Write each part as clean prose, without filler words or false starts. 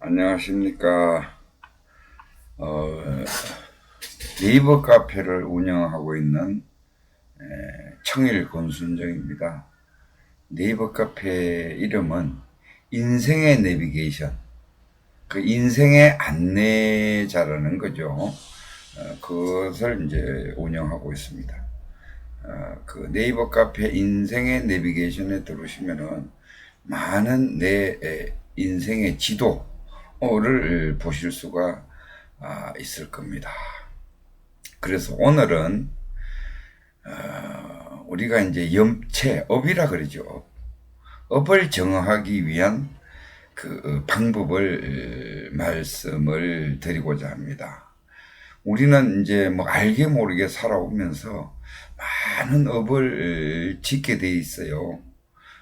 안녕하십니까. 네이버 카페를 운영하고 있는 청일 권순정입니다. 네이버 카페 이름은 인생의 내비게이션, 그 인생의 안내자라는 거죠. 그것을 이제 운영하고 있습니다. 그 네이버 카페 인생의 내비게이션에 들어오시면은 많은 내 인생의 지도를 보실 수가 있을 겁니다. 그래서 오늘은 우리가 이제 염체, 업이라 그러죠. 업을 정하기 위한 그 방법을 말씀을 드리고자 합니다. 우리는 이제 뭐 알게 모르게 살아오면서 많은 업을 짓게 돼 있어요.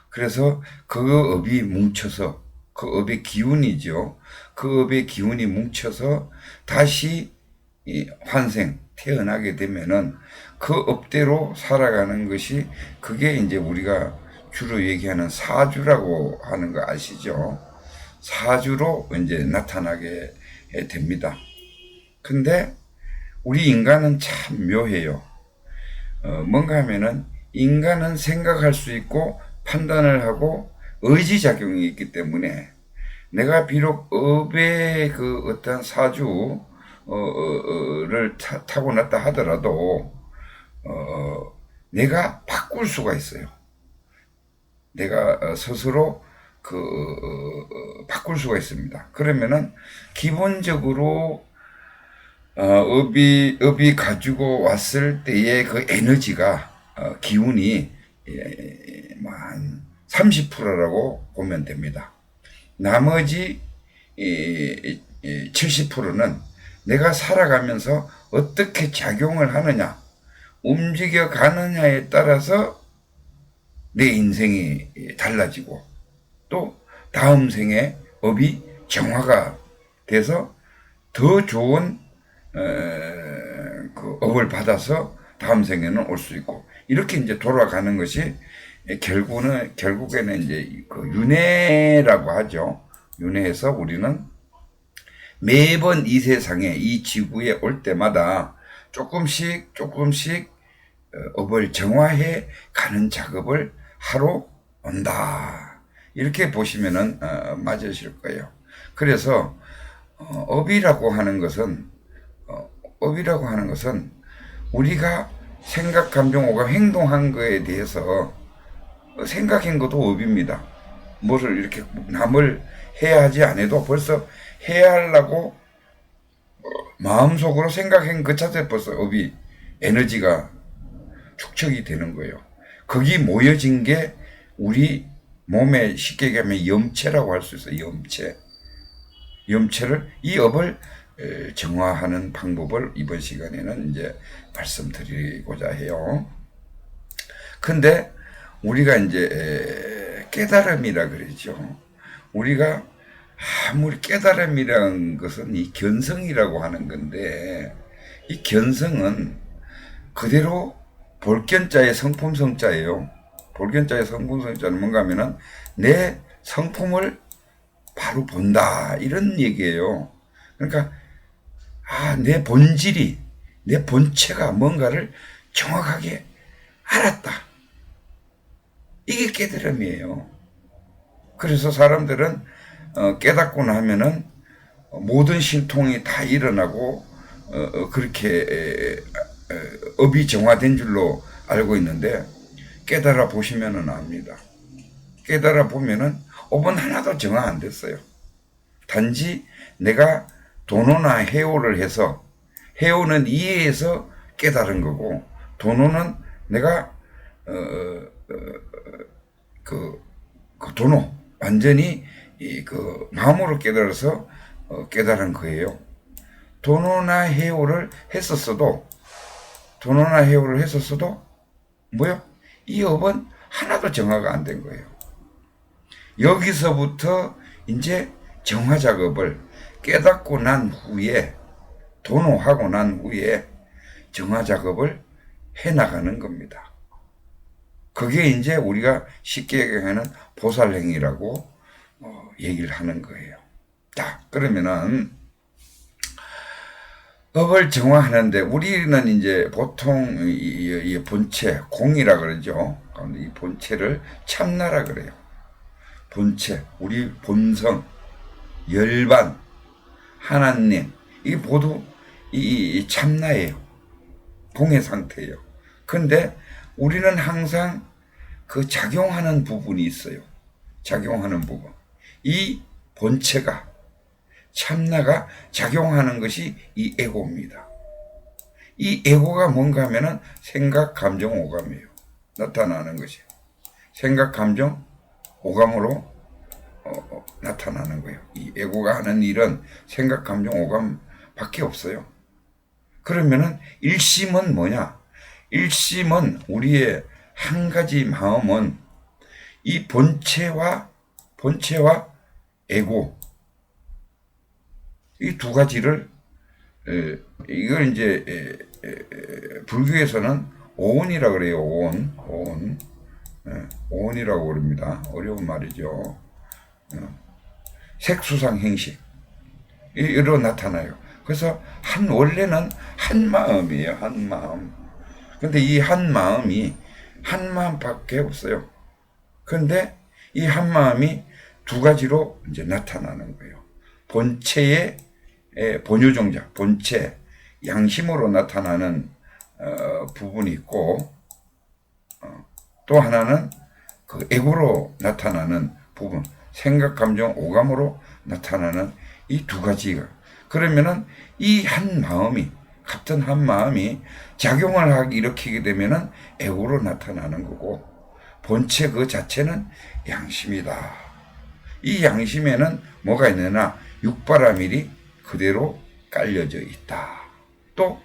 그래서 그 업이 뭉쳐서 그 업의 기운이죠. 그 업의 기운이 뭉쳐서 다시 환생 태어나게 되면은 그 업대로 살아가는 것이 그게 이제 우리가 주로 얘기하는 사주라고 하는 거 아시죠? 사주로 이제 나타나게 됩니다. 근데 우리 인간은 참 묘해요. 뭔가 하면은 인간은 생각할 수 있고 판단을 하고 의지작용이 있기 때문에 내가 비록 업의 그 어떤 사주를 타고났다 하더라도 내가 바꿀 수가 있어요. 내가 스스로 바꿀 수가 있습니다. 그러면은 기본적으로 업이 가지고 왔을 때의 그 에너지가 기운이 한 30%라고 보면 됩니다. 나머지 70%는 내가 살아가면서 어떻게 작용을 하느냐, 움직여 가느냐에 따라서 내 인생이 달라지고 또 다음 생에 업이 정화가 돼서 더 좋은 그 업을 받아서 다음 생에는 올 수 있고 이렇게 이제 돌아가는 것이 결국에는 이제 그 윤회라고 하죠. 윤회에서 우리는 매번 이 세상에 이 지구에 올 때마다 조금씩 업을 정화해 가는 작업을 하러 온다. 이렇게 보시면은 맞으실 거예요. 그래서 업이라고 하는 것은 우리가 생각, 감정, 오감, 행동한 거에 대해서 생각한 것도 업입니다. 뭐를 이렇게 남을 해야 하지 않아도 벌써 해야 하려고 마음속으로 생각한 그 자체 벌써 업이 에너지가 축적이 되는 거예요. 거기 모여진 게 우리 몸에 쉽게 얘기하면 염체라고 할 수 있어요. 염체를 이 업을 정화하는 방법을 이번 시간에는 이제 말씀드리고자 해요. 근데 우리가 이제 깨달음이라 그러죠. 우리가 아무리 깨달음이라는 것은 이 견성이라고 하는 건데 이 견성은 그대로 볼견자의 성품성자예요. 볼견자의 성품성자는 뭔가 하면은 내 성품을 바로 본다 이런 얘기예요. 그러니까 내 본질이 내 본체가 뭔가를 정확하게 알았다. 이게 깨달음이에요. 그래서 사람들은 깨닫고 나면은 모든 신통이 다 일어나고 그렇게 업이 정화된 줄로 알고 있는데 깨달아 보시면은 압니다. 깨달아 보면은 업은 하나도 정화 안 됐어요. 단지 내가 도노나 해오를 해서 해오는 이해해서 깨달은 거고 도노는 내가 그 도노 완전히 그 마음으로 깨달아서 깨달은 거예요. 도노나 해오를 했었어도 뭐요? 이 업은 하나도 정화가 안 된 거예요. 여기서부터 이제 정화 작업을 깨닫고 난 후에 도노하고 난 후에 정화 작업을 해 나가는 겁니다. 그게 이제 우리가 쉽게 얘기하는 보살행위라고 얘기를 하는 거예요. 자, 그러면은 업을 정화하는데 우리는 이제 보통 이 본체, 공이라 그러죠. 이 본체를 참나라 그래요. 본체, 우리 본성, 열반, 하나님, 이 모두 이 참나예요. 공의 상태예요. 근데 우리는 항상 그 작용하는 부분이 있어요. 작용하는 부분. 이 본체가, 참나가 작용하는 것이 이 에고입니다. 이 에고가 뭔가 하면은 생각, 감정, 오감이에요. 나타나는 것이에요. 생각, 감정, 오감으로 나타나는 거예요. 이 에고가 하는 일은 생각, 감정, 오감 밖에 없어요. 그러면은 일심은 뭐냐? 일심은 우리의 한 가지 마음은 이 본체와 에고, 이 두 가지를 이걸 이제 불교에서는 오온이라고 그래요. 오온. 오온이라고 그럽니다. 어려운 말이죠. 색수상 행식 이로 나타나요. 그래서 원래는 한 마음이에요. 한 마음. 근데 이 한 마음이 한 마음밖에 없어요. 근데 이 한 마음이 두 가지로 이제 나타나는 거예요. 본체의 본유종자, 본체, 양심으로 나타나는 부분이 있고, 또 하나는 그 에고로 나타나는 부분, 생각, 감정, 오감으로 나타나는 이 두 가지가. 그러면은 이 한 마음이, 같은 한 마음이 작용을 일으키게 되면은 에고로 나타나는 거고, 본체 그 자체는 양심이다. 이 양심에는 뭐가 있느냐? 육바라밀이 그대로 깔려져 있다. 또,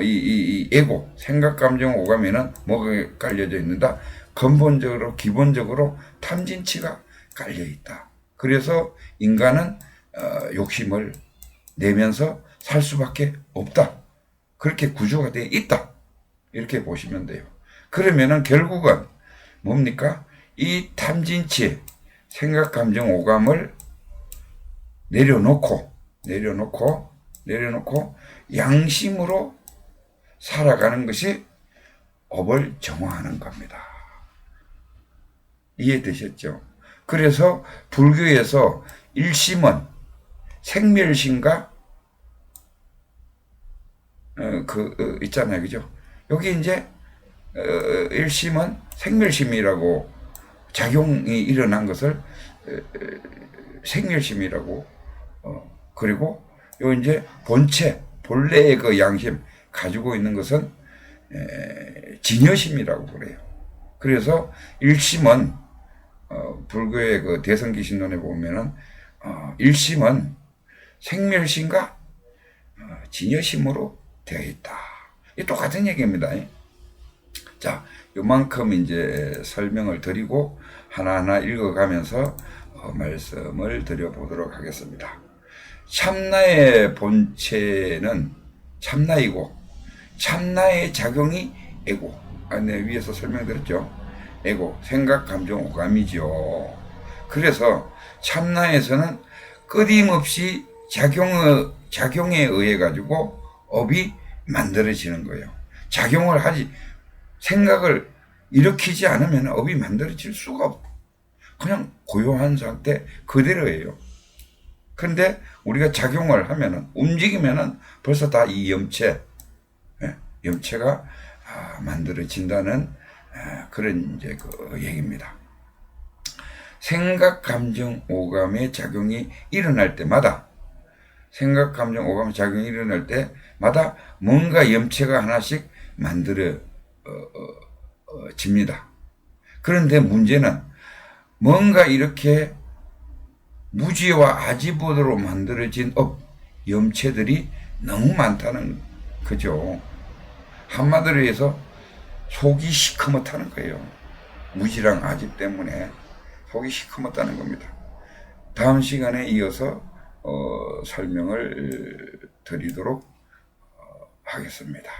이 에고, 생각, 감정, 오감에는 뭐가 깔려져 있는다? 근본적으로, 기본적으로 탐진치가 깔려 있다. 그래서 인간은, 욕심을 내면서 살 수밖에 없다. 그렇게 구조가 되어 있다. 이렇게 보시면 돼요. 그러면은 결국은 뭡니까? 이 탐진치, 생각, 감정, 오감을 내려놓고 양심으로 살아가는 것이 업을 정화하는 겁니다. 이해되셨죠? 그래서 불교에서 일심은 생멸심과 있잖아요, 그죠? 여기 이제 일심은 생멸심이라고 작용이 일어난 것을 생멸심이라고 그리고 요 이제 본체 본래의 그 양심 가지고 있는 것은 진여심이라고 그래요. 그래서 일심은 불교의 그 대성기신론에 보면은 일심은 생멸심과 진여심으로 되어 있다. 이 똑같은 얘기입니다. 자, 요만큼 이제 설명을 드리고 하나하나 읽어가면서 말씀을 드려보도록 하겠습니다. 참나의 본체는 참나이고 참나의 작용이 에고. 위에서 설명드렸죠. 에고, 생각, 감정, 오감이죠. 그래서 참나에서는 끊임없이 작용에 의해 가지고 업이 만들어지는 거예요. 작용을 하지, 생각을 일으키지 않으면 업이 만들어질 수가 없고 그냥 고요한 상태 그대로예요. 그런데 우리가 작용을 하면은, 움직이면은 벌써 다 이 염체가 만들어진다는 그런 이제 그 얘기입니다. 생각, 감정, 오감의 작용이 일어날 때마다, 생각, 감정, 오감의 작용이 일어날 때마다 뭔가 염체가 하나씩 만들어집니다. 그런데 문제는 뭔가 이렇게 무지와 아지보드로 만들어진 염체들이 너무 많다는 거죠. 한마디로 해서 속이 시커멓다는 거예요. 무지랑 아집 때문에 속이 시커멓다는 겁니다. 다음 시간에 이어서 설명을 드리도록 하겠습니다.